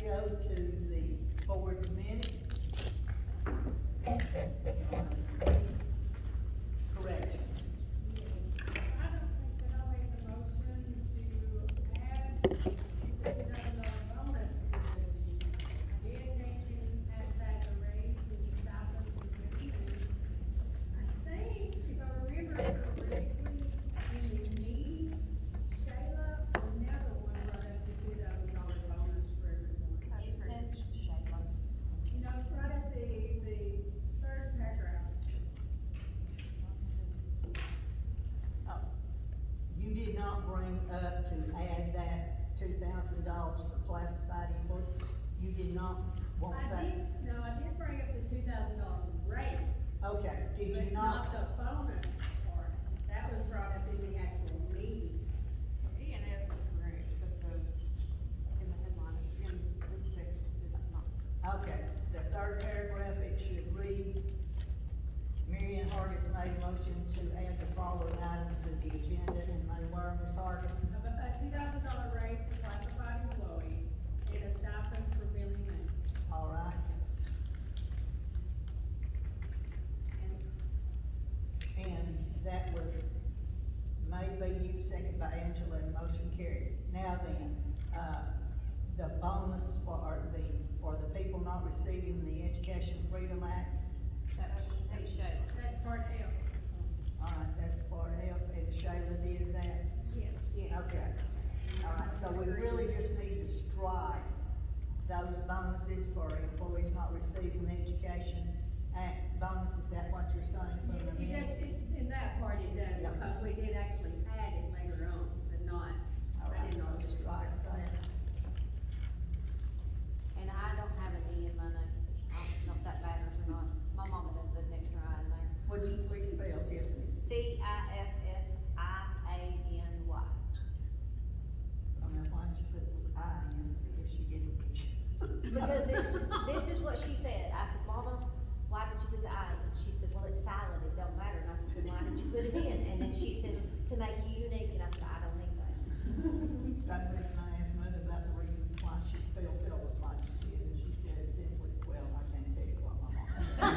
go to the board minutes. Corrections. I don't think that I'll make the motion to add the $2,000 bonus to the, I did mention at that a raise in stipends for building. I think, if I remember correctly, in the meeting, Shayla, another one brought up the $2,000 bonus for everyone. It says Shayla. You know, it's right at the third paragraph. Oh, You did not bring up to add that $2,000 for classified employees. You did not want I that. did, no, I did bring up the $2,000 raise. Okay, did you But not? the bonus part, that was brought up in the actual meeting. E and F is correct, but in the headline, in this section, it's not. Okay, the third paragraph, it should read, Mary Ann Hargis made a motion to add the following items to the agenda, and they were, Ms. Hargis? A $2,000 raise for classified employees and a stipend for Billy Moon. All right, and that was made by you, second by Angela, and motion carried. Now then, the bonus for the people not receiving the Education Freedom Act, that's Shayla. That's part F. all right, that's part F, and Shayla did that. Yes. Yes. Okay, all right, so we really just need to strike those bonuses for employees not receiving the Education Act bonus, is that what you're saying from the It minutes? just, in that part it does, Yeah. because we did actually add it later on, but not. All I right, didn't know so it was strike that. And I don't have an E in my name. I don't know if that matters or not. My mama doesn't put an extra I in there. Would you please spell, Tiffany? Tiffiny. I mean, why did you put I in if she didn't? Because this is what she said. I said, Mama, why did you put the I in? She said, well, it's silent, it don't matter. And I said, then why did you put it in? And then she says, to make you unique. And I said, I don't need that. Same reason I asked Mother about the reason why she spelled Phyllis like she did, and she said it simply, well, I can't tell you what my mom said.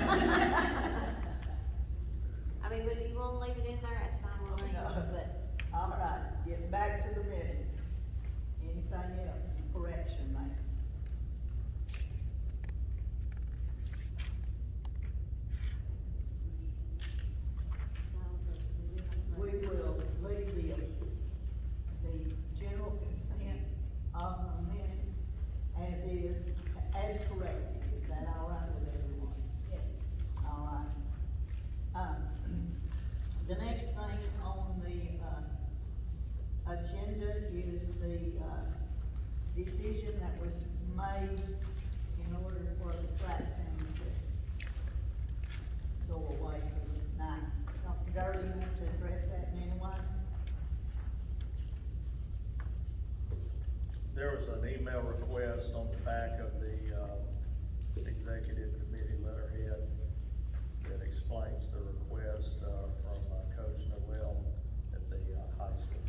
I mean, but if you wanna leave it in there, that's fine with me, No. but All right, get back to the minutes. Anything else, correction there? We will leave the general consent of the minutes as is, as corrected. Is that all right with everyone? yes. All right. The next thing on the agenda is the decision that was made in order for the track team to go away for the night. Dr. Gurley, you want to address that in any way? There was an email request on the back of the, executive committee letterhead that explains the request, from, Coach Noel at the, high school.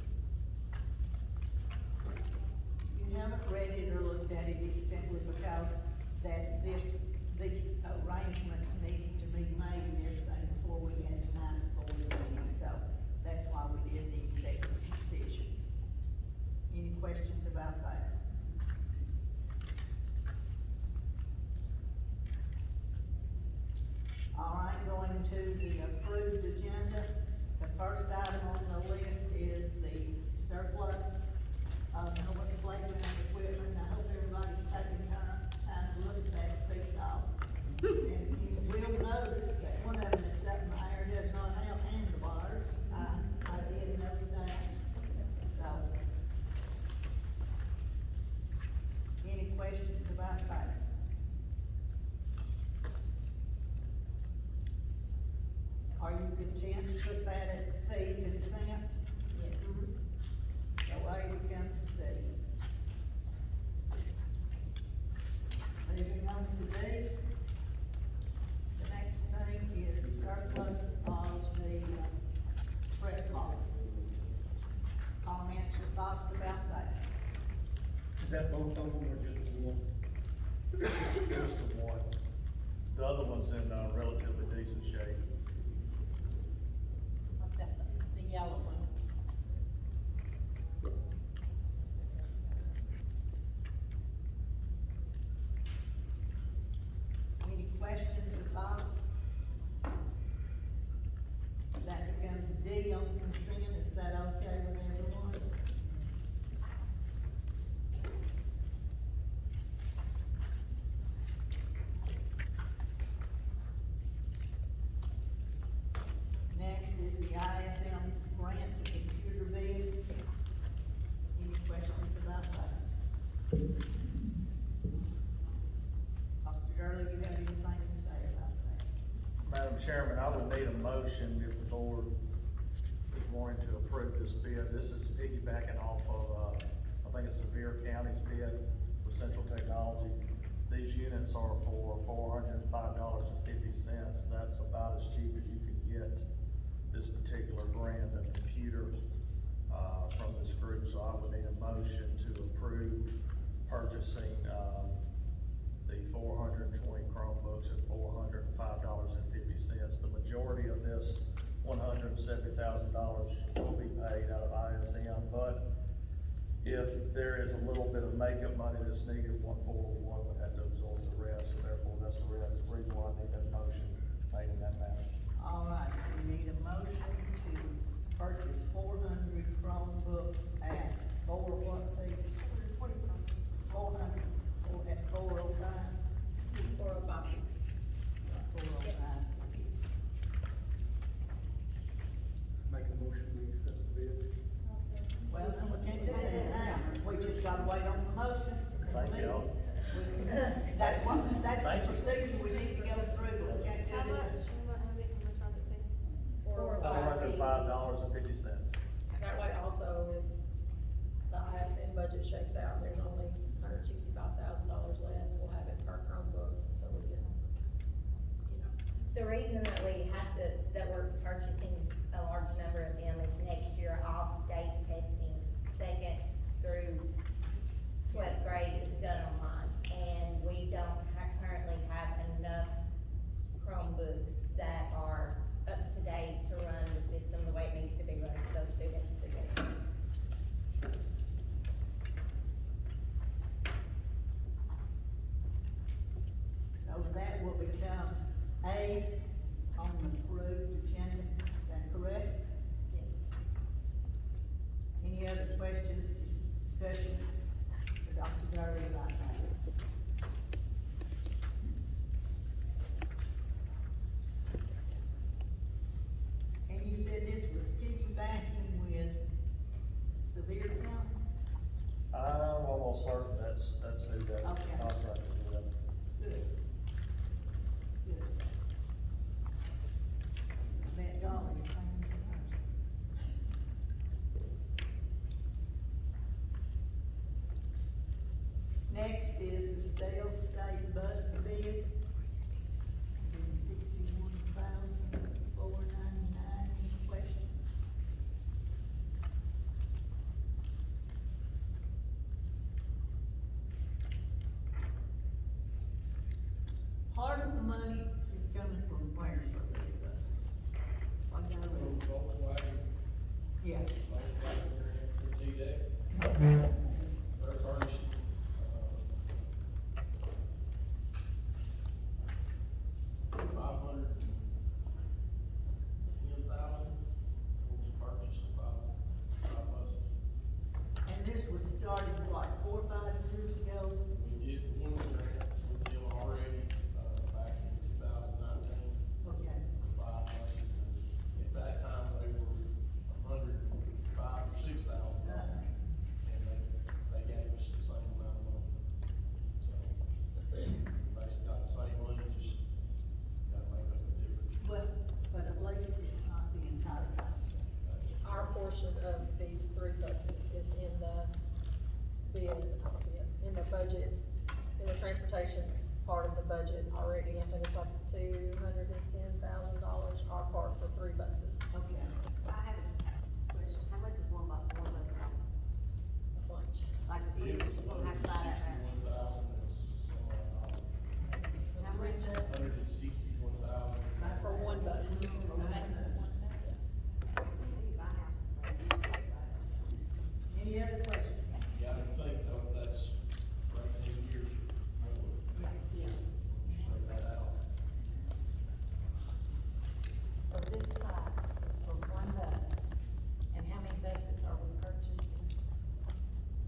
If you haven't read it or looked at it, it's simply because that these arrangements needed to be made and everything before we had tonight's board meeting, so that's why we did the executive decision. Any questions about that? All right, going to the approved agenda, the first item on the list is the surplus of Noah's playground equipment. I hope everybody's taking time to look at that seesaw. And you will notice that one of them that's up in the air does not have handlebars. I did note that, so. Any questions about that? Are you content to put that at C, consent? Yes. So A becomes C. Moving on to D. The next thing is the surplus of the press box. Comments or thoughts about that? Is that both of them or just one? Just the one. The other one's in, relatively decent shape. Like that, the yellow one. Any questions or thoughts? That becomes a D on consent, is that okay with everyone? Next is the ISM grant for computer bid. Any questions about that? Dr. Gurley, you have anything to say about that? Madam Chairman, I would need a motion if the board is wanting to approve this bid. This is piggybacking off of, I think it's Sevier County's bid with Central Technology. These units are for $405.50. That's about as cheap as you can get this particular brand of computer, from this group. So I would need a motion to approve purchasing, the 420 Chromebooks at $405.50. The majority of this $170,000 will be paid out of ISM, but if there is a little bit of makeup money that's needed, 141 would have to absorb the rest, so therefore that's the reason why I need that motion made in that manner. All right, we need a motion to purchase 400 Chromebooks at what, please? 400, at 405? 405. 405. Make a motion, we accept the bid. Well, no, we can't do that now, we just gotta wait on the motion. Thank you. That's the procedure we need to go through, but we can't do How that. much, how much are they, please? 405.50. That way also, if the ISM budget shakes out, there's only $165,000 left, we'll have it per Chromebook, so we can, you know. The reason that we have to, that we're purchasing a large number of them is next year, all state testing, 2nd through 12th grade is done online. And we don't currently have enough Chromebooks that are up to date to run the system the way it needs to be run for those students today. So that will become A on the approved agenda, is that correct? Yes. Any other questions, discussion for Dr. Gurley about that? And you said this was piggybacking with Sevier County? I'm almost certain that's who that Okay. contract is with. Good. Good. I bet Dolly's paying for hers. Next is the sales state bus bid. $61,499. Any questions? Part of the money is coming from where for these buses? I gotta read. Volkswagen, Yeah. Volkswagen grant for G-Deck, they're furnished, 510,000, will be purchased of five buses. And this was started, what, 4 or 5 years ago? We did one grant with them already, back in 2019. Okay. For 5 buses, and at that time, they were $105,000 or $6,000. And they gave us the same amount of money. So, basically got the same money, just gotta make up the difference. Well, but at least it's not the entire cost. Our portion of these 3 buses is in the in the budget, in the transportation part of the budget already, I think it's like $210,000, our part for 3 buses. Okay. I have a question, how much is one bus cost? Lunch. Like, if we just gonna have to buy that back? 61,000, that's somewhere around this price is for one bus, and how many buses are we purchasing?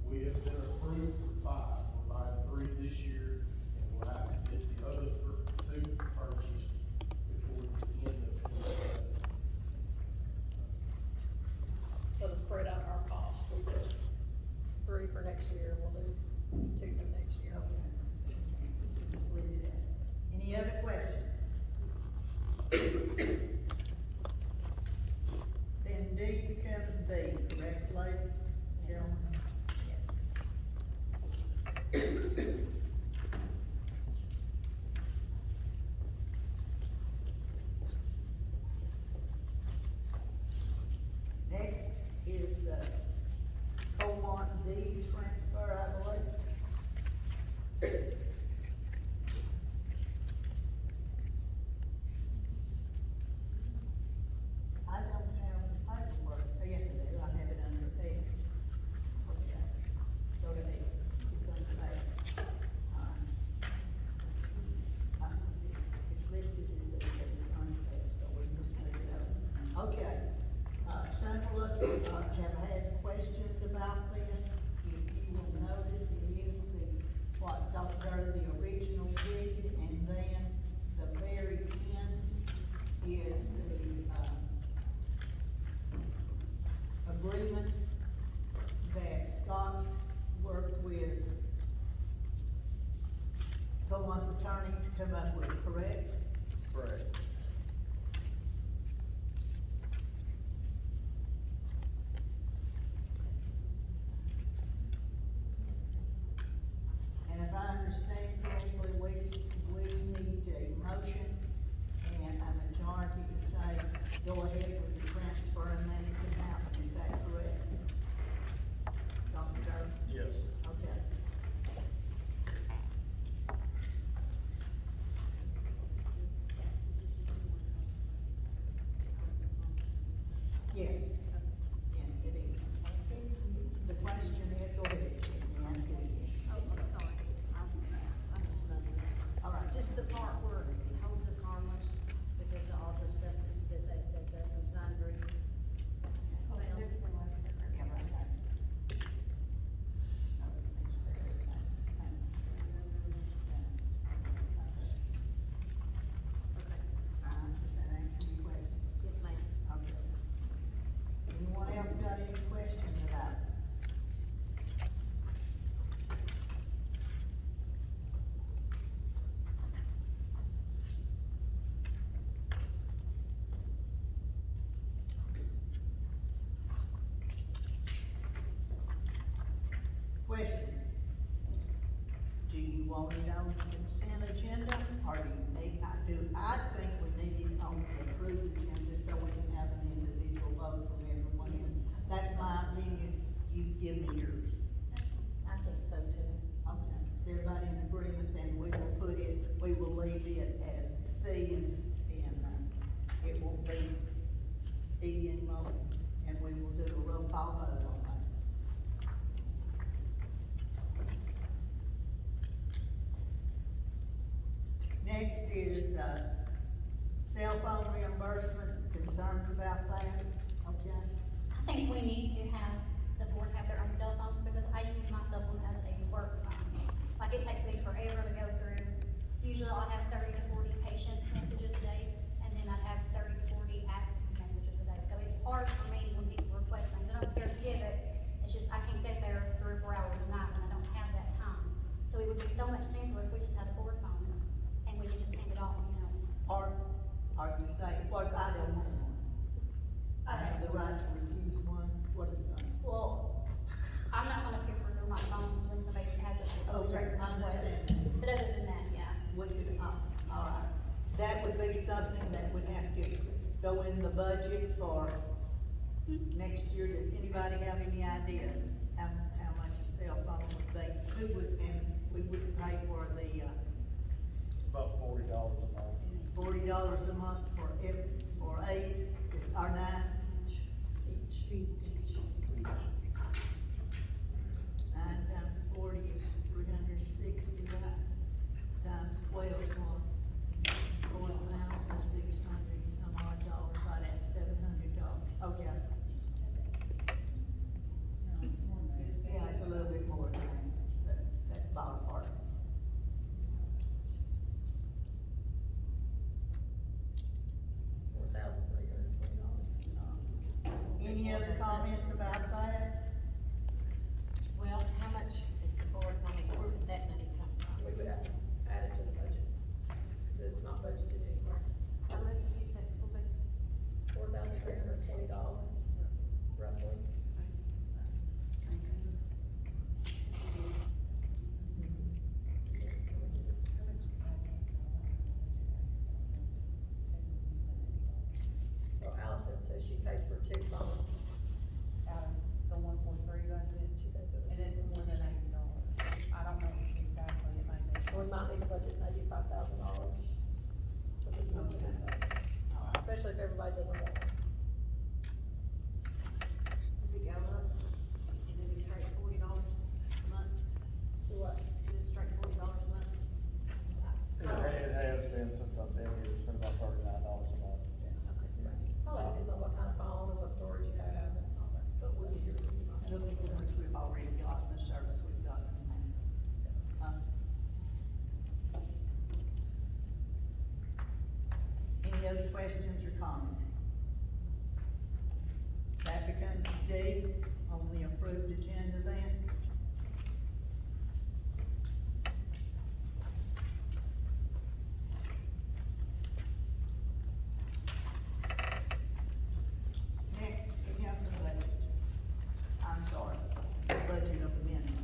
We have been approved for 5, we're buying 3 this year, and we'll have to get the other 2 purchased before the end of 2027. So to spread out our costs, we do 3 for next year, and we'll do 2 for next year. Okay. So we can split it out. Any other questions? Then D becomes B, correct, ladies? Gentlemen? Yes. Next is the Colmont D transfer, I believe. I don't have the paperwork, oh, yes I do, I have it under F. Okay, go to F, it's under F. It's listed as F, but it's under F, so we just leave it up. Okay, several of you, have had questions about this. If you will notice, it is the, the original deed, and then the very end is the, agreement that Scott worked with Cohen's attorney to come up with, correct? Correct. And if I understand correctly, we need a motion and a majority to say, go ahead with the transfer and then it can happen, is that correct? Dr. Dirk? Yes. Okay. Yes. Yes, it is. The question is, go ahead, let me ask it again. Oh, I'm sorry, I'm just mumbling. All right. Just the part where it holds us harmless because of all the stuff that goes under. So it's the last difference. Yeah, right there. Does that answer your question? Yes, ma'am. Okay. Anyone else got any questions about it? Question. Do you want it on the consent agenda, or do you need, I think we need it on the approved agenda so we can have an individual vote from everyone else. That's my opinion, you give me yours. I think so too. Okay, is everybody in agreement, then we will leave it as C and, it will be E and Mo, and we will do a roll call vote on that. Next is, cell phone reimbursement, concerns about that, okay? I think we need to have the board have their own cell phones, because I use my cell phone as a work phone. Like, it takes me forever to go through. Usually I'll have 30 to 40 patient messages a day, and then I'd have 30 to 40 active messages a day. So it's hard for me when people request things. I don't care to give it, it's just, I can't sit there 3 or 4 hours a night when I don't have that time. So it would be so much simpler if we just had a board phone, and we could just hand it off, you know. Or, are you saying, what, I don't want one? I have the right to refuse one, what do you think? Well, I'm not gonna pay for my phone when somebody has a Okay, I understand. But other than that, yeah. We could, all right, that would be something that would have to go in the budget for next year. Does anybody have any idea how much a cell phone would be? Who would, and we would pay for the, It's about $40 a month. $40 a month for 8, or 9? Each. 9 times 40 is 360, right? Times 12 is what? $4,600 some odd dollars, I says she pays for 2 phones. Out of the 143 budget, She thinks it was. and it's more than $80. I don't know exactly, it might be. We might need to budget maybe $5,000 for the year, Okay. All right. especially if everybody doesn't want it. Does it go up? Is it a straight $40 a month? Do what? Is it straight $40 a month? It has been since I've been here, it's been about $39 a month. Probably depends on what kind of phone and what storage you have and all that. But we'll be looking at which we've already got, and the service we've got from them. Any other questions or comments? That becomes D on the approved agenda then. Next, we have the budget. I'm sorry, the budget of amendments.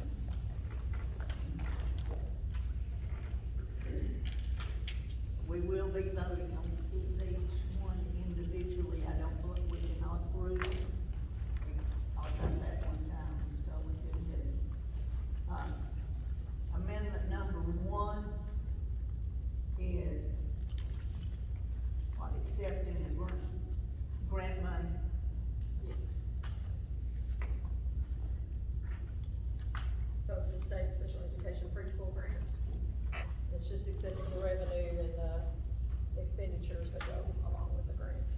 We will be voting on each one individually. I don't believe we cannot group. I'll done that one time, was told we couldn't do it. Amendment number 1 is what, accepting the grant money. Yes. So it's the state special education preschool grant. It's just accepting the revenue and the expenditures that go along with the grant.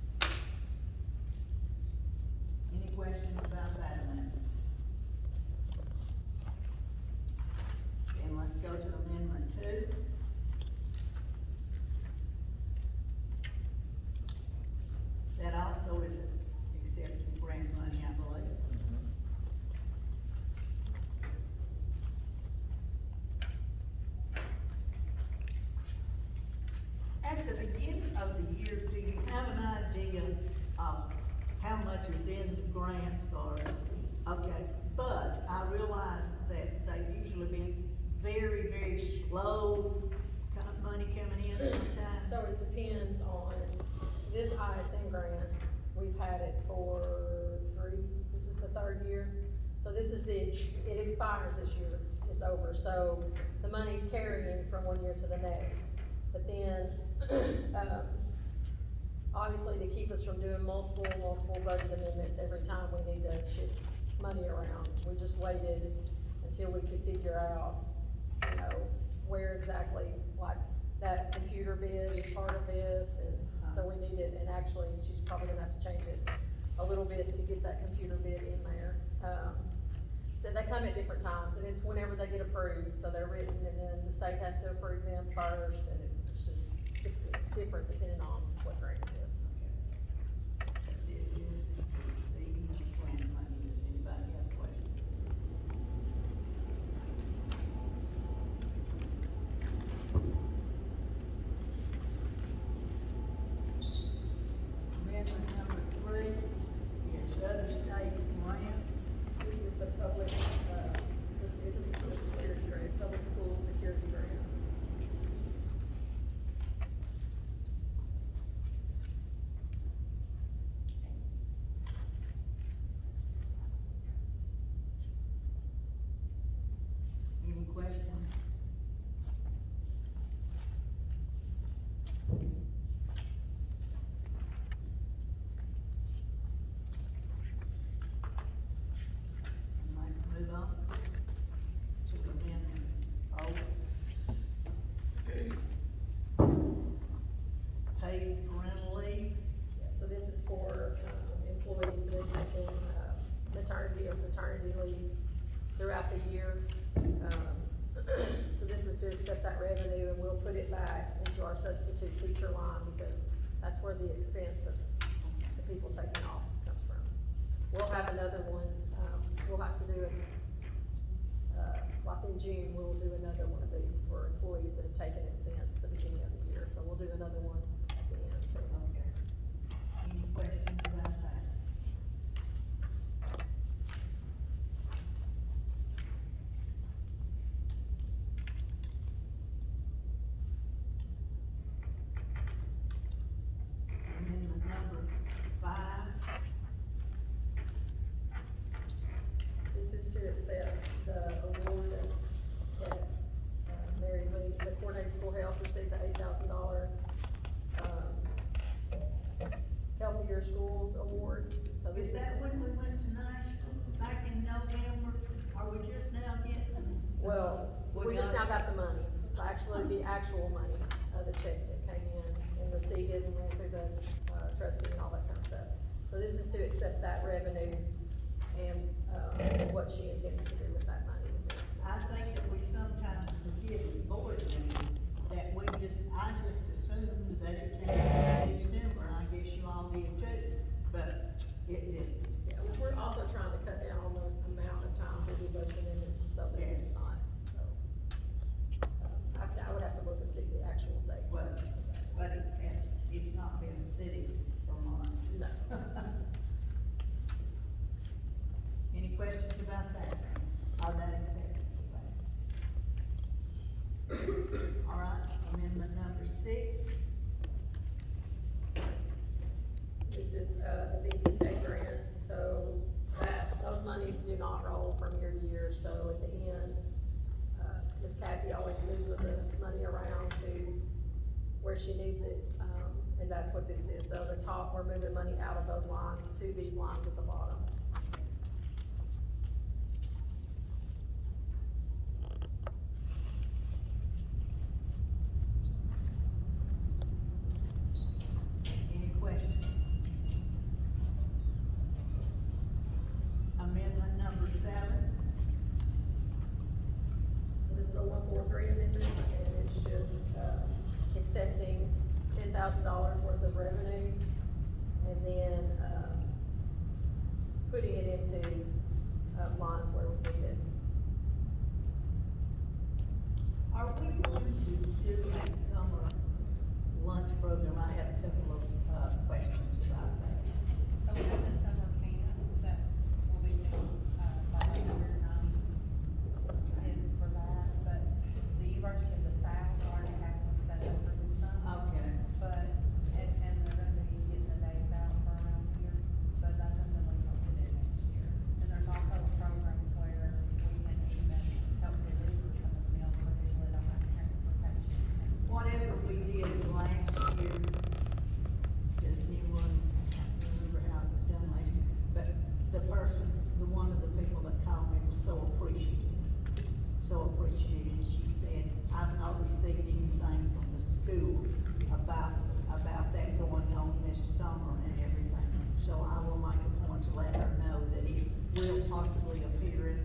Any questions about that amendment? Then let's go to amendment 2. That also is accepting grant money, I believe. At the beginning of the year, do you have an idea of how much is in the grants or, okay, but I realize that they've usually been very, very slow, kind of money coming in sometimes. So it depends on, this ISM grant, we've had it for this is the 3rd year. So this is it expires this year, it's over, so the money's carrying from one year to the next. But then, obviously, to keep us from doing multiple budget amendments every time we need to shift money around, we just waited until we could figure out, where exactly, like, that computer bid is part of this, and so we need it, and actually, she's probably gonna have to change it a little bit to get that computer bid in there. So they come at different times, and it's whenever they get approved, so they're written, and then the state has to approve them first, and it's just different depending on what grant it is. This is the grant money. Does anybody have questions? Amendment number 3 is other state grants. This is the public, this is the security grant, public school security grant. Any questions? Let's move on to amendment paid parental leave. Yeah, so this is for, employees that are taking, maternity or paternity leave throughout the year. So this is to accept that revenue, and we'll put it back into our substitute teacher line, because that's where the expense of the people taking off comes from. We'll have another one, we'll have to do it, like in June, we'll do another one of these for employees that have taken it since the beginning of the year, so we'll do another one at the end too. Okay. Any questions about that? Amendment number 5 Health received the $8,000, Healthier Schools Award, so this Is is. that when we went to Nashville, back in November, are we just now getting them? Well, we just now got the money, actually the actual money, the check that came in and received it and went through the, trustee and all that kind of stuff. So this is to accept that revenue and, what she intends to do with that money. I think that we sometimes forget with board meetings, that I just assumed that it came out in December, and I guess you all did too, but it didn't. Yeah, we're also trying to cut down on the amount of times we do budget amendments so that it's not, so. I would have to look and see the actual date. But it's not been sitting for months. No. Any questions about that, or that acceptance of that? All right, amendment number 6. This is, the VPK grant, so those monies do not roll from year to year, so at the end, Ms. Kathy always moves the money around to where she needs it, and that's what this is. So the top, we're moving money out of those lines to these lines at the bottom. Any questions? Amendment number 7. So this is a 143 amendment, and it's just, accepting $10,000 worth of revenue, and then, putting it into, lines where we need it. Are we going to do a summer lunch program? I have a couple of, questions about that. So we have the summer camp that will be, about 890 kids for that, but the University of the South already has one set up for this summer. Okay. But, and they're gonna be getting the days out for around here, but that's something we want to do next year. And there's also a program where we can even help deliver some of the meals, because we really don't have transportation. Whatever we did last year, does anyone remember how it was done last year? But one of the people that called me was so appreciative, and she said, I've not received anything from the school about that going on this summer and everything. So I will make a point to let her know that it will possibly appear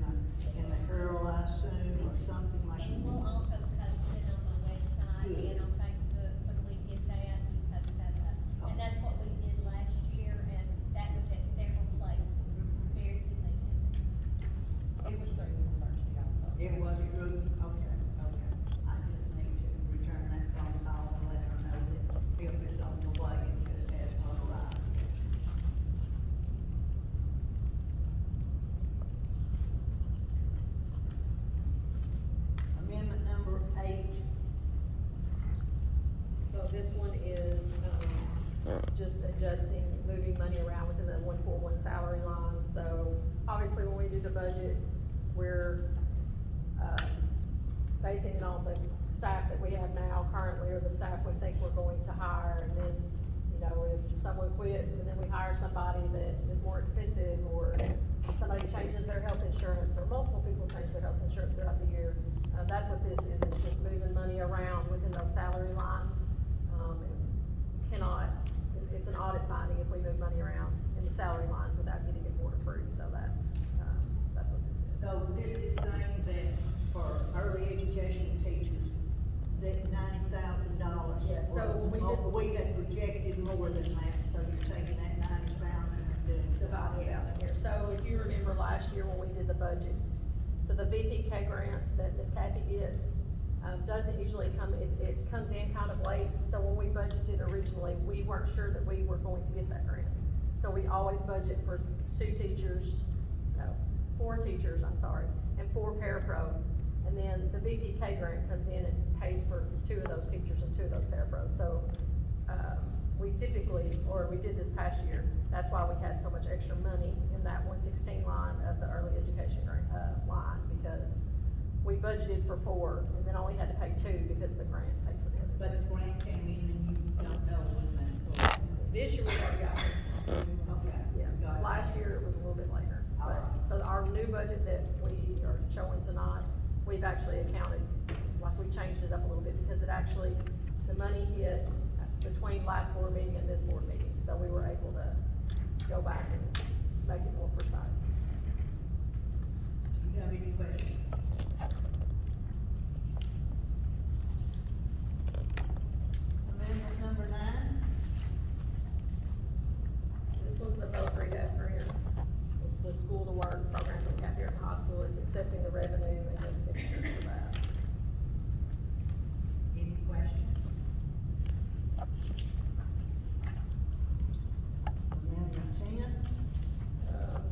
in the Herald, I assume, or something like that. And we'll also post it on the website and on Facebook when we get that, we post that up. And that's what we did last year, and that was at several places, very convenient. It was through the university also. It was through, okay. I just need to return that phone call and let her know that it was on the way, it just has not arrived. Amendment number 8. So this one is, just adjusting, moving money around within the 141 salary line. So obviously, when we do the budget, we're, basing it on the staff that we have now currently, or the staff we think we're going to hire. And then, you know, if someone quits and then we hire somebody that is more expensive, or somebody changes their health insurance, or multiple people change their health insurance throughout the year, that's what this is just moving money around within those salary lines. It's an audit finding if we move money around in the salary lines without getting it board approved, so that's what this is. So this is saying that for early education teachers, that $90,000. Yeah, so when we did- We had projected more than that, so you're taking that 90,000 and doing Dividing it out in here. So if you remember last year when we did the budget, so the VPK grant that Ms. Kathy gets, doesn't usually come, it comes in kind of late. So when we budgeted originally, we weren't sure that we were going to get that grant. So we always budget for 4 teachers, I'm sorry, and 4 parapros. And then the VPK grant comes in and pays for 2 of those teachers and 2 of those parapros. So, we typically, or we did this past year, that's why we had so much extra money in that 116 line of the early education grant, line, because we budgeted for 4 and then only had to pay 2 because the grant paid for the this year we already got it. Okay. Yeah, got it. last year it was a little bit later, but, Alright. so our new budget that we are showing tonight, we've actually accounted, like, we changed it up a little bit, because it actually, the money hit between last board meeting and this board meeting, so we were able to go back and make it more precise. You have any questions? Amendment number 9, This one's the vote rehab grant. It's the school to work program that we have here at the high school. It's accepting the revenue and the expenditures for that. any questions? Amendment 10,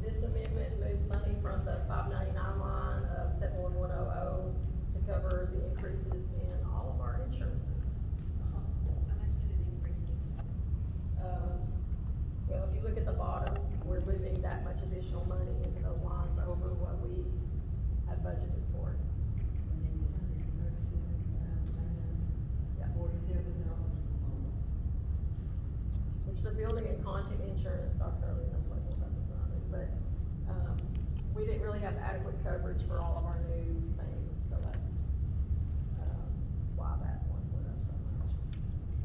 This amendment moves money from the 599 line of 71100 to cover the increases in all of our insurances. Well, if you look at the bottom, we're moving that much additional money into those lines over what we have budgeted for. and then you Yeah. $137,047 more. Which the building and content insurance, Dr. Early knows what about this than I do, but, we didn't really have adequate coverage for all of our new things, so that's, why that one went up so much.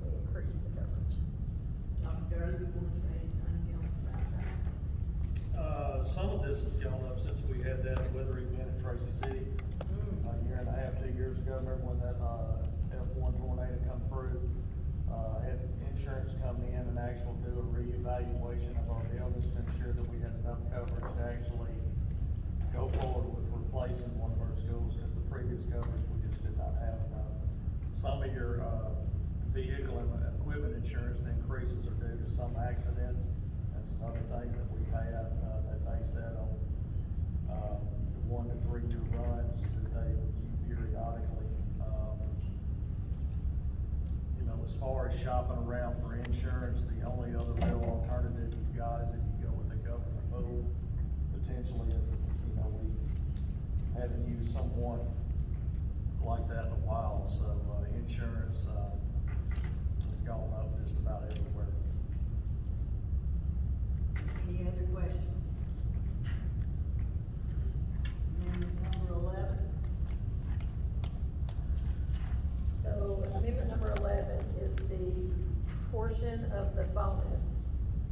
We increased the coverage. Dr. Durley, you wanna say anything else about that? Some of this has gone up since we had that weather event at Tracy City, a year and a half, 2 years ago. Remember when that, F1 tornado come through? Had insurance come in and actually do a reevaluation of our buildings to ensure that we had enough coverage to actually go forward with replacing one of our schools, because the previous coverage, we just did not have enough. Some of your, vehicle and equipment insurance, the increases are due to some accidents and some other things that we've had, that base that on, 1 to 3 year runs that they review periodically. You know, as far as shopping around for insurance, the only other real alternative you've got is if you go with the government pool, potentially, you know, we haven't used someone like that in a while, so, insurance, has gone up just about everywhere. Any other questions? Amendment number 11, So amendment number 11 is the portion of the bonus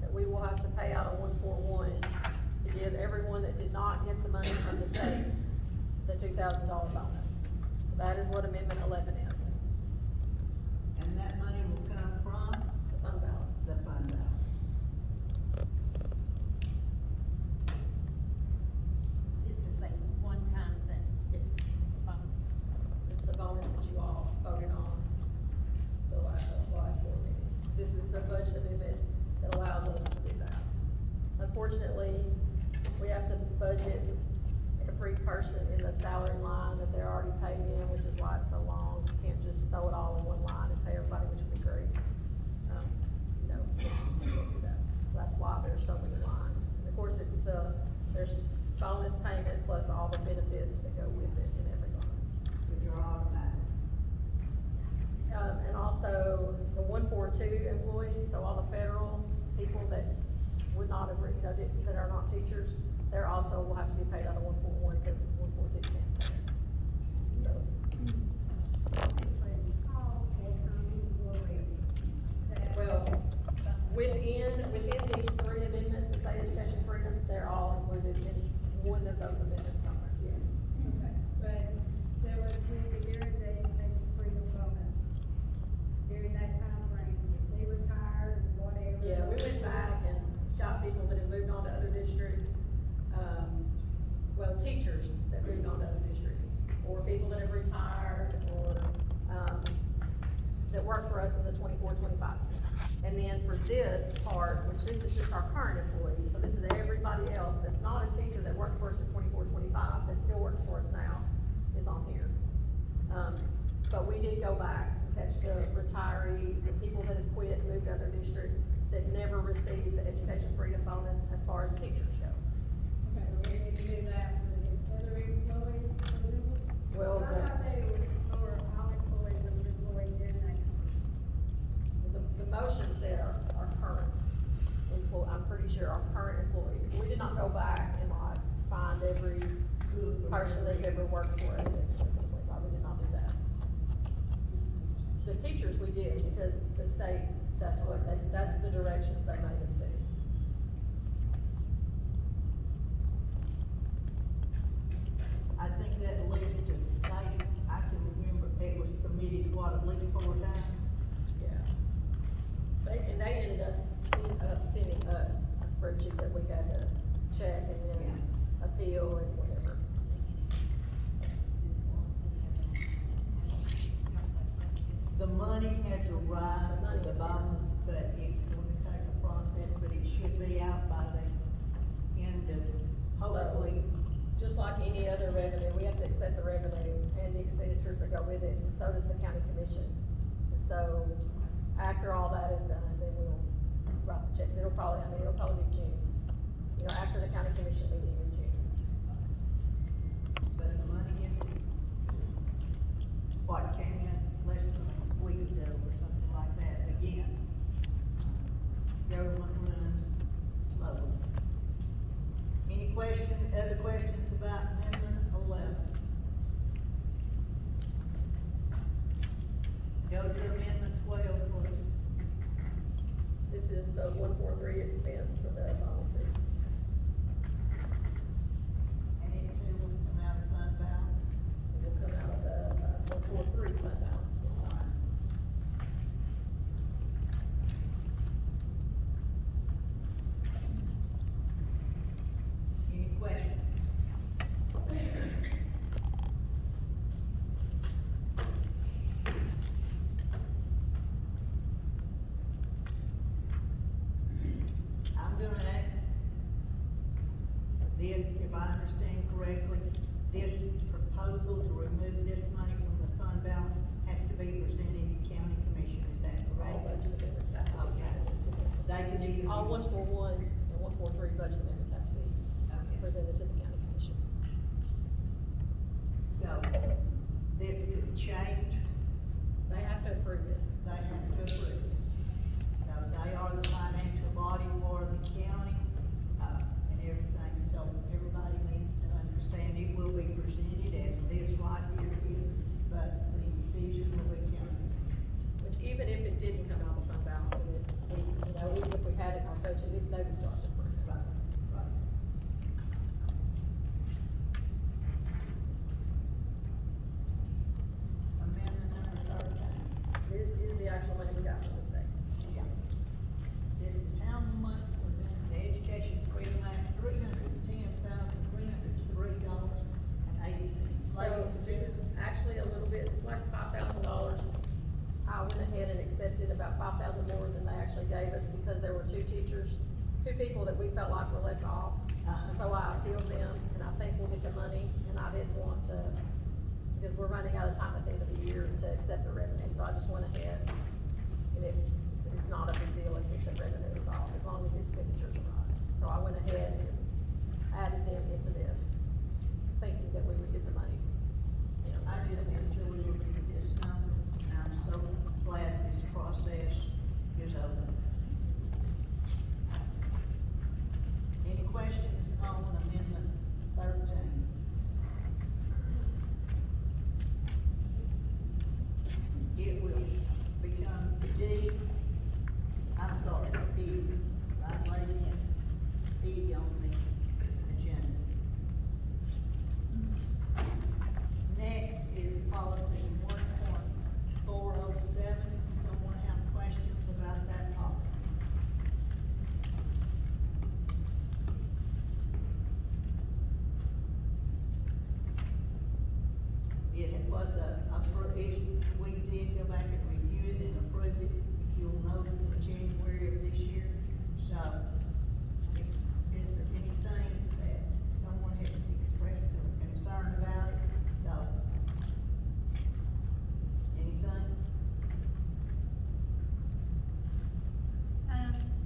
that we will have to pay out of 141 to give everyone that did not get the money from the state, the $2,000 bonus. So that is what amendment 11 is, and that money will come from the fund balance. the fund balance. This is a one-time thing. Yes. It's a bonus. It's the bonus that you all voted on the last board meeting. This is the budget amendment that allows us to do that. Unfortunately, we have to budget every person in the salary line that they're already paid in, which is why it's so long. You can't just throw it all in one line and pay everybody, which would be great. No, you can't do that. So that's why there's so many lines. And of course, there's bonus payment plus all the benefits that go with it in every line. Which are automatic. And also the 142 employees, so all the federal people that would not have, that are not teachers, they're also will have to be paid out of 141 because 142 can't pay it. So, well, within these 3 amendments that say education freedom, they're all included in one of those amendments somewhere, yes. Okay, but there was during the education freedom bonus, during that time frame, if they retired, whatever. Yeah, we went back and got people that had moved on to other districts, well, teachers that moved on to other districts, or people that have retired, or, that work for us in the 24-25. And then for this part, which this is just our current employees, so this is everybody else that's not a teacher that worked for us in 24-25, that still works for us now, is on here. But we did go back and catch the retirees and people that have quit and moved to other districts that never received the education freedom bonus as far as teachers go. Okay, we need to do that for the other employees, for example? Well, I thought they was for all employees that was employed during that. the motions that are current. I'm pretty sure our current employees. We did not go back and like find every person that's ever worked for us since 2025. We did not do that. The teachers we did, because the state, that's the directions they made us do. I think that list of state, I can remember, it was submitted, what, at least 4 times? Yeah. And they ended up sending us a spreadsheet that we had to check and then appeal and whatever. The money has arrived for the bonus, but it's going to take a process, but it should be out by the end of, hopefully. Just like any other revenue, we have to accept the revenue and the expenditures that go with it, and so does the county commission. And so, after all that is done, then we'll write the checks. It'll probably be June. You know, after the county commission meeting in June. But the money is, what, came in less than a week ago or something like that, again. Government runs slowly. Any other questions about amendment 11? Go to amendment 12, please. This is the 143 expense for the bonuses. And it too will come out of fund balance. It will come out of the 143 fund balance. Any questions? I'm gonna ask this, if I understand correctly, this proposal to remove this money from the fund balance has to be presented to county commission, is that All correct? budget amendments have to be. Okay. They could either. All be- 141 and 143 budget amendments have to be Okay. presented to the county commission. So, this could change, They have to approve it. they have to approve it. So they are the financial body for the county, and everything, so everybody needs to understand it will be presented as this right here is, but the decision will be county. Which even if it didn't come out of the fund balance, and even if we had it in our budget, they would start to approve it. Right, right. Amendment number 13. This is the actual money we got from the state. Yeah. This is how much was in the education freedom act, $310,303.80. So this is actually a little bit, it's like $5,000. I went ahead and accepted about 5,000 more than they actually gave us because there were two people that we felt like were left off. And so I appealed them, and I think we'll get the money, and I didn't want to, because we're running out of time at the end of the year to accept the revenue, so I just went ahead. And it's not a big deal if the revenue is off, as long as the expenditures are right. So I went ahead and added them into this, thinking that we would get the money. You know, I just next month. enjoy looking at this number, and I'm so glad this process is over. Any questions on amendment 13? It will become D, I'm sorry, E, right, ladies? E on the agenda. Next is policy 1.407. Someone have questions about that policy? It was we did go back and review it and approve it, if you'll notice, in January of this year. So, is there anything that someone had expressed some concern about it? So, anything?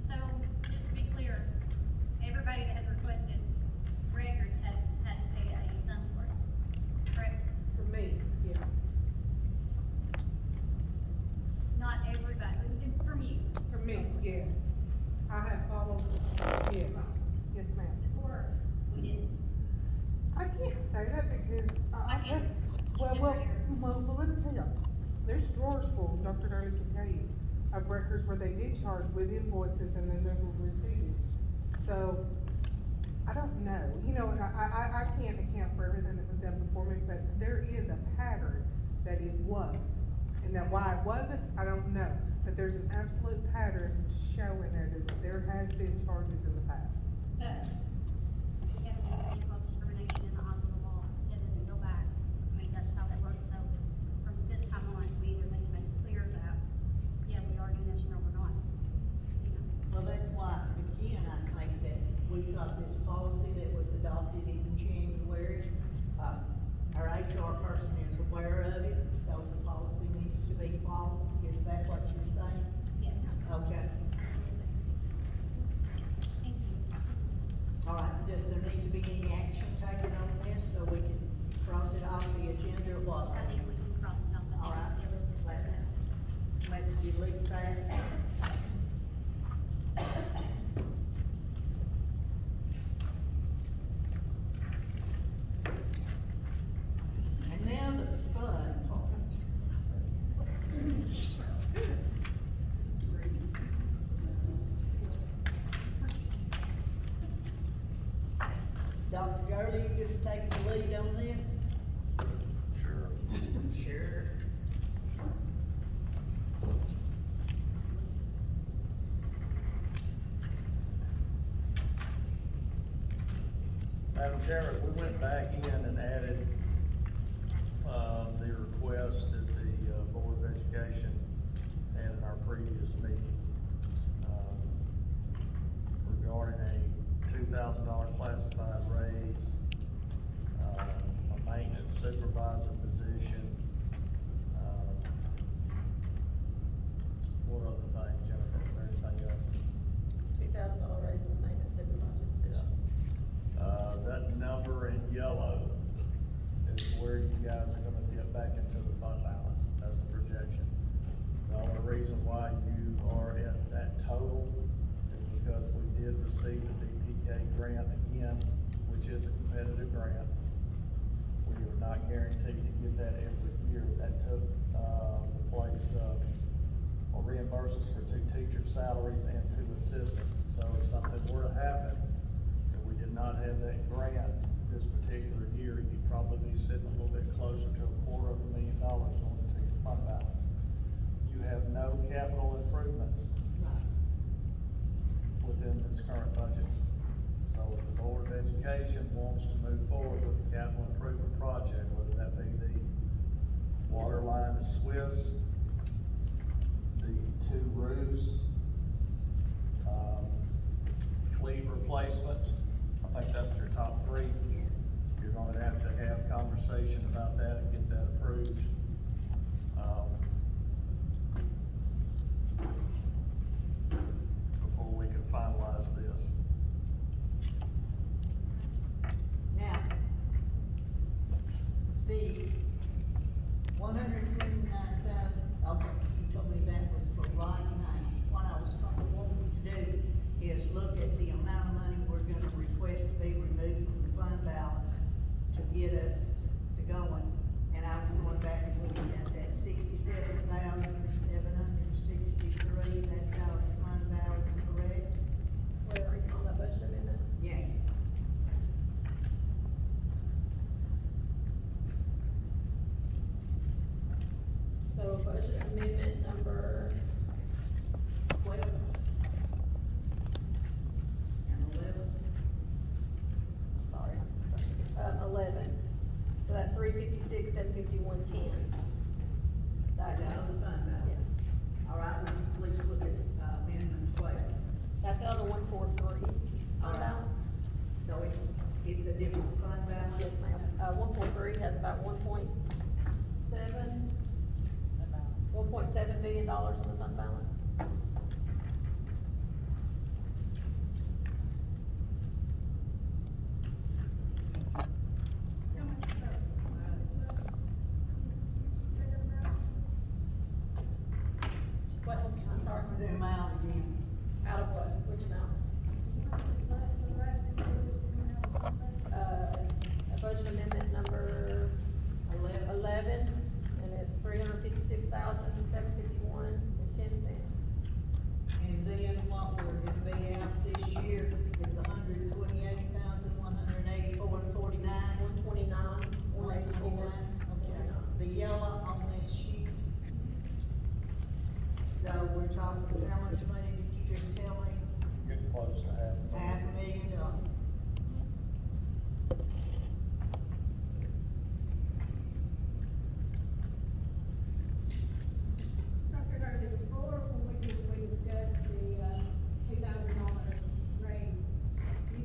So, just to be clear, everybody that has requested records has had to pay a sum for it, correct? For me, yes. Not everybody, it's from you. For me, yes. I have followed, yes, yes, ma'am. Or we didn't? I can't say that because I can. Well, She's well, right here. well, let me tell you, there's drawers full, Dr. Daly can tell you, of records where they did charge with invoices and then they were received. So, I don't know, you know, I can't account for everything that was done before me, but there is a pattern that it was. And now why it wasn't, I don't know, but there's an absolute pattern showing there that there has been charges in the past. But we haven't done anything called discrimination in the eyes of the law. It doesn't go back. I mean, that's how that works. So from this time on, we either need to make clear that, yeah, we are doing this or no, we're not. You know, Well, that's why, again, I think that we've got this policy that was adopted in January. Our HR person is aware of it, so the policy needs to be followed. Is that what you're saying? yes. Okay, Thank you. all right, does there need to be any action taken on this so we can cross it off the agenda or what? I think we can cross it off. I think All right, it's let's delete that. And now the fun part. Dr. Gurley, you gonna take the lead on this? Sure. Sure. Madam Chairman, we went back in and added, the request that the, Board of Education had in our previous meeting, regarding a $2,000 classified raise, a maintenance supervisor position, what other thing, Jennifer, is there anything else? $2,000 raise in the maintenance supervisor position. That number in yellow is where you guys are gonna get back into the fund balance, that's the projection. The only reason why you are at that total is because we did receive the DPA grant again, which is a competitive grant. We are not guaranteed to get that every year, that took, the place of, or reimburses for 2 teacher salaries and 2 assistants. So if something were to happen, and we did not have that grant this particular year, you'd probably be sitting a little bit closer to $250,000 going into your fund balance. You have no capital improvements within this current budget. So if the Board of Education wants to move forward with a capital improvement project, whether that be the water line to Swiss, the 2 roofs, fleet replacement, I think that was your top 3. Yes. You're gonna have to have conversation about that and get that approved. Before we can finalize this. Now, the 129,000, okay, you told me that was for right now. What I was trying to want you to do is look at the amount of money we're gonna request to be removed from the fund balance to get us to going. And I was going back and looking at that 67,763, that's our fund balance, correct? Where are you on that budget amendment? Yes. So budget amendment number, 12 and 11. sorry, 11. So that 356, 751, 10. That Is that is, on the fund balance? yes. All right, would you please look at, amendment 12? That's out of the 143 All right. balance. So it's a different fund balance? Yes, ma'am. 143 has about 1.7 million dollars in the fund balance. What, I'm sorry. The amount again. Out of what, which amount? It's less than the last two years, It's a budget amendment number 11, and it's $356,751.10. And then what we're gonna be out this year is $128,184.49. 129, 184. Okay, the yellow on this sheet. So we're talking, how much money did you just tell me? Getting close to half. $500,000. Dr. Hurley, before, when we discussed the, $2,000 raise, you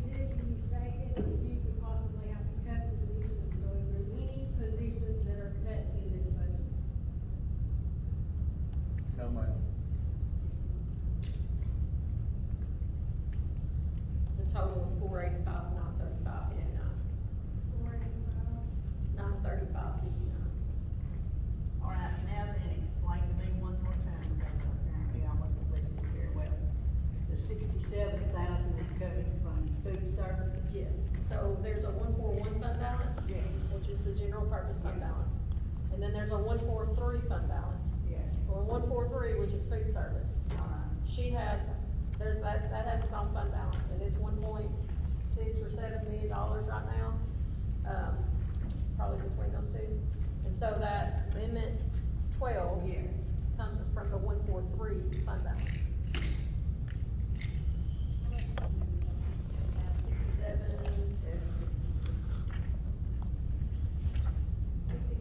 stated that you could possibly have to cut the position, so is there any positions that are cut in this budget? No, ma'am. The total is 485, 935, 59. 485? 935, 59. All right, now then, explain to me one more time, because apparently I wasn't listening very well. The $67,000 is coming from food services? Yes, so there's a 141 fund balance. Yes. Which is the general purpose fund Yes. balance. And then there's a 143 fund balance. Yes, Or 143, which is food service. all right. She has, that has its own fund balance, and it's 1.6 or $7 million right now. Probably between those two. And so that amendment 12 Yes. comes from the 143 fund balance.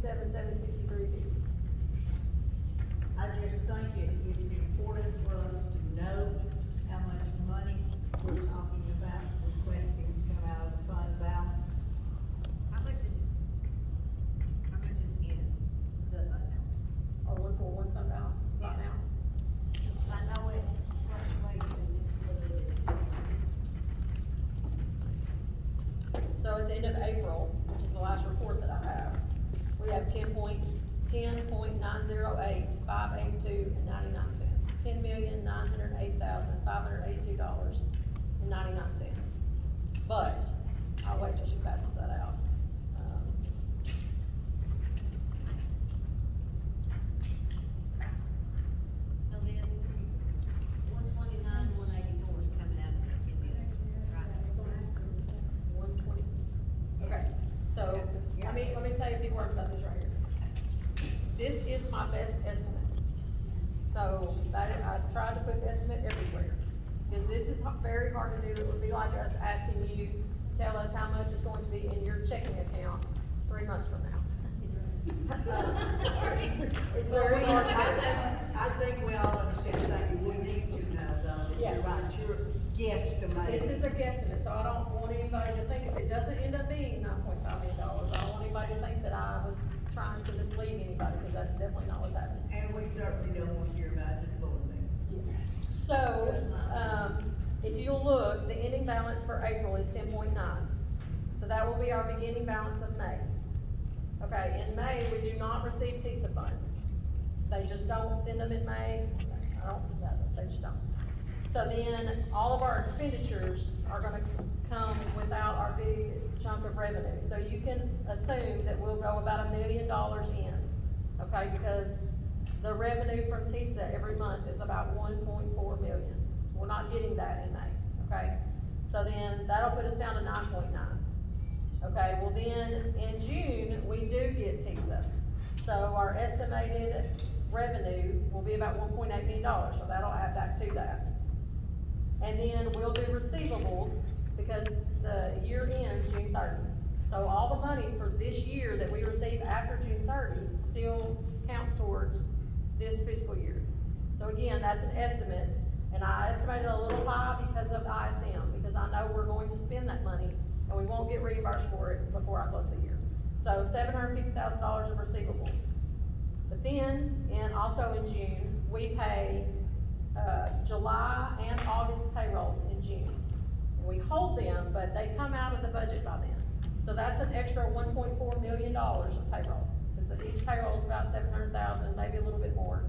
67,763.50. I just think it's important for us to know how much money we're talking about requesting to come out of the fund balance. How much is in the account? Or 141 fund balance right Yeah. now. I know it's fluctuates and it's fluid. So at the end of April, which is the last report that I have, we have 10.908,582.99 cents. $10,908,582.99. But, I'll wait till she passes that out. So this 129, 184 is coming out of this, right? 120. Okay, so, let me say a few words about this right here. This is my best estimate. So, I tried to put estimate everywhere, because this is very hard to do. It would be like us asking you to tell us how much is going to be in your checking account 3 months from now. Sorry. It's very hard to do. I think we all understand that we need to know though, that Yeah. you're right, you're guesstimating. This is a guesstimate, so I don't want anybody to think, if it doesn't end up being $9.5 million, I don't want anybody to think that I was trying to mislead anybody, because that's definitely not what's happening. And we certainly don't want to hear about it board meeting. So, if you'll look, the ending balance for April is 10.9. So that will be our beginning balance of May. Okay, in May, we do not receive TISA funds. They just don't send them in May. They just don't. So then, all of our expenditures are gonna come without our big chunk of revenue. So you can assume that we'll go about $1 million in, okay? Because the revenue from TISA every month is about 1.4 million. We're not getting that in May, okay? So then, that'll put us down to 9.9. Okay, well then, in June, we do get TISA. So our estimated revenue will be about $1.8 million, so that'll add back to that. And then we'll do receivables, because the year ends June 30. So all the money for this year that we receive after June 30 still counts towards this fiscal year. So again, that's an estimate, and I estimated a little high because of ISM, because I know we're going to spend that money, and we won't get reimbursed for it before I close the year. So $750,000 of receivables. But then, also in June, we pay, July and August payrolls in June. And we hold them, but they come out of the budget by then. So that's an extra $1.4 million of payroll, because each payroll is about 700,000, maybe a little bit more.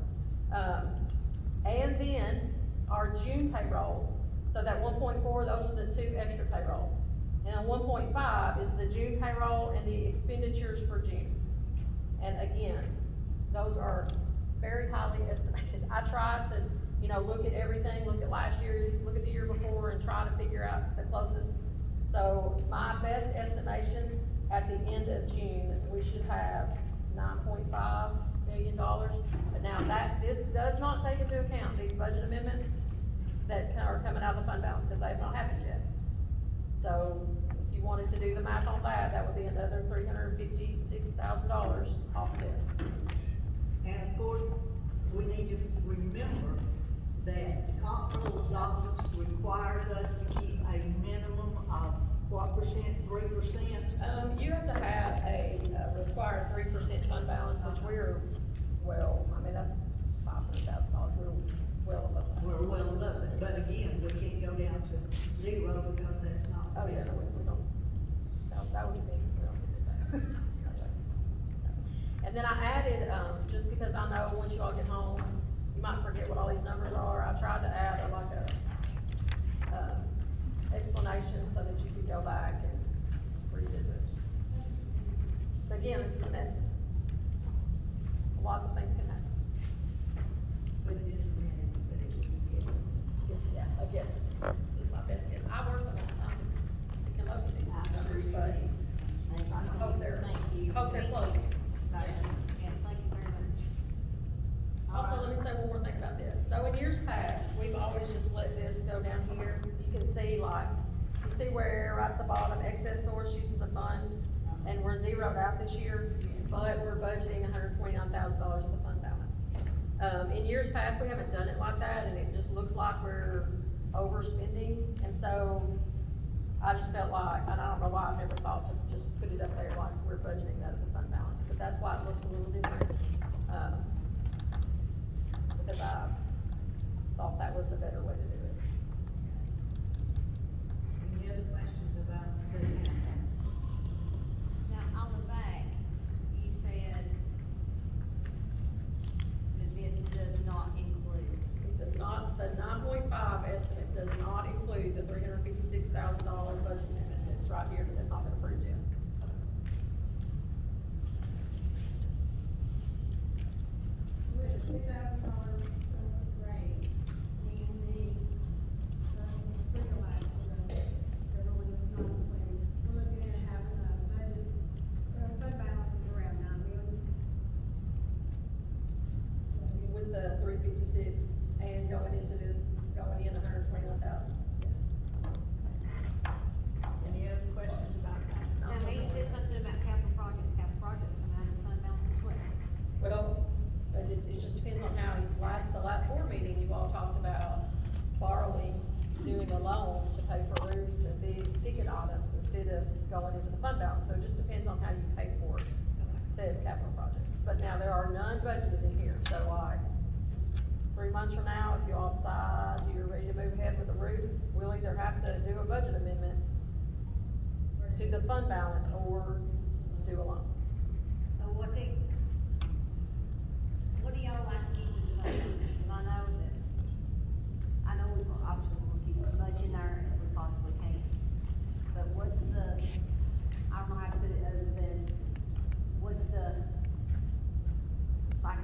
And then, our June payroll, so that 1.4, those are the 2 extra payrolls. And then 1.5 is the June payroll and the expenditures for June. And again, those are very highly estimated. I tried to, look at everything, look at last year, look at the year before, and try to figure out the closest. So my best estimation, at the end of June, we should have $9.5 million. But now this does not take into account these budget amendments that are coming out of the fund balance, because they have not happened yet. So if you wanted to do the math on that, that would be another $356,000 off of this. And of course, we need to remember that the comptroller's office requires us to keep a minimum of what percent, 3%? You have to have a required 3% fund balance, which we're, that's $500,000, we're well above that. We're well above it, but again, we can't go down to 0 because that's not. Oh, yes, we don't, that would be, we don't do that. And then I added, just because I know once you all get home, you might forget what all these numbers are, I tried to add explanation so that you could go back and revisit. But again, this is an estimate. Lots of things can happen. But it didn't mean that it was a guess. Yeah, I guess, this is my best guess. I worked a long time to come up with these I'm sure numbers, you but did. I hope they're, hope they're close. Thank you. Yes, thank you very much. Also, let me say one more thing about this. So in years past, we've always just let this go down here. You can see you see where right at the bottom, excess source uses of funds, and we're zeroed out this year, but we're budgeting $129,000 of the fund balance. In years past, we haven't done it like that, and it just looks like we're overspending, and so I just felt like, and I don't know why I've never thought to just put it up there like we're budgeting that as a fund balance, but that's why it looks a little different. Because I thought that was a better way to do it. Any other questions about this handbook? Now, on the back, you said that this does not include. It does not, the 9.5 estimate does not include the $356,000 budget amendment that's right here that has not been approved yet. With the $2,000 raise, and the, legalize the one that's not included, we're looking at having a budget, fund balance of around $9 million. With the 356 and going in 129,000. Any other questions about that? Now, he said something about capital projects come out of fund balance as well. Well, it just depends on how, the last board meeting, you all talked about borrowing, doing a loan to pay for roofs and big ticket items instead of going into the fund balance, so it just depends on how you pay for it, said capital projects. But now, there are none budgeted in here, so 3 months from now, if you all decide you're ready to move ahead with the roof, we'll either have to do a budget amendment to the fund balance or do a loan. So what do y'all like to keep in the fund balance? Because I know we obviously want to keep as much in there as we possibly can. But what's the, I don't know how to put it other than, what's the, I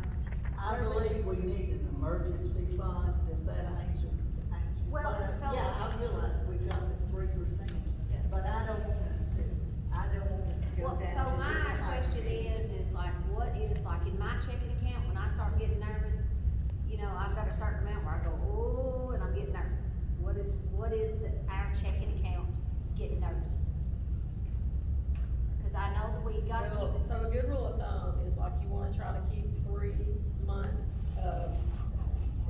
believe we need an emergency fund, does that answer? Well, But, so- yeah, I realize we got the 3%, but I don't want us to go Well, down. so to my just a question is what is, like, in my checking account, when I start getting nervous, I've got a certain amount where I go, oh, and I'm getting nervous. What is our checking account getting nervous? Cause I know that we gotta keep it. So a good rule of thumb is you wanna try to keep 3 months of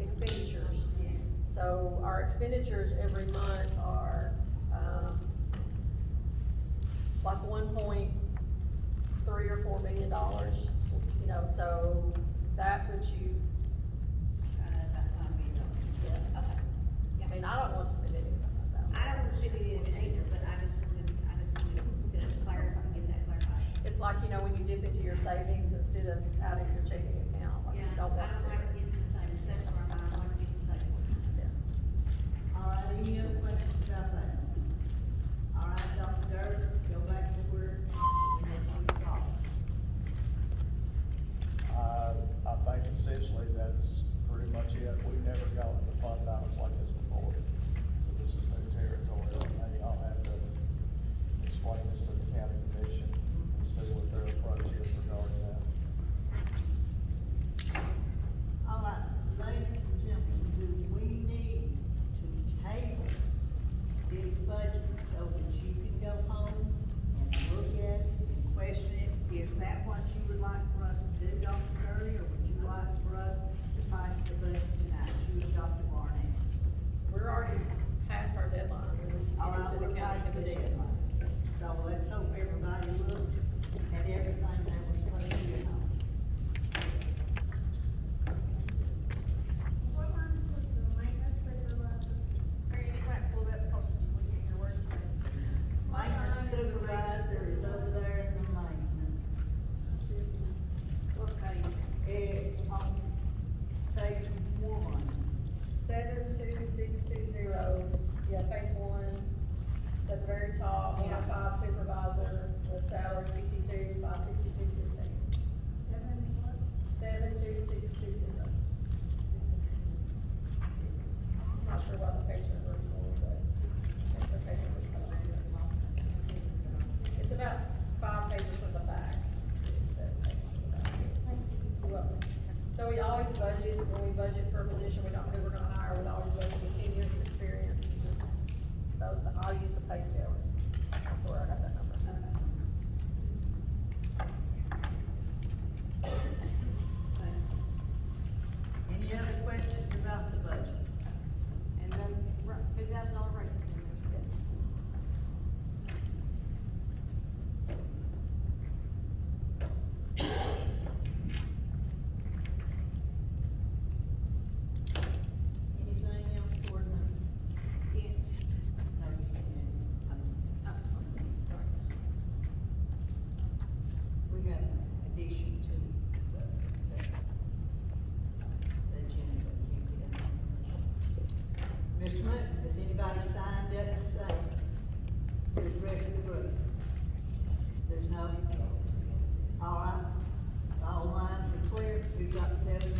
expenditures. Yes. So our expenditures every month are, 1.3 or $4 million, so that puts you, About $5 million. yeah. Okay. I mean, I don't want to spend anything like that. I don't want to spend it in either, but I just wanted to clarify, get that clarified. It's like, when you dip into your savings instead of out of your checking account, you Yeah, don't I want to don't do like it. to get to the savings, that's where I like to get the savings. Yeah. at the very top, Yeah. 105 supervisor, the salary 52, 562.15. 72620. I'm not sure why the page number is more, but I think the page number is probably here. It's about 5 pages from the back. It's 7 pages from the back. You're welcome. So we always budget, when we budget for a position, we don't know who we're gonna hire, we always budget with 10 years of experience, just, so I'll use the pay scale. That's where I got that number. Any other questions about the budget? And then, $2,000 raises in there. Yes. Anything else for me? Yes. No, you can't. We have an addition to the agenda, can't get it. Mr. Moon, has anybody signed up to say, to address the group? There's no? All right, all lines are clear, we've got 7 minutes.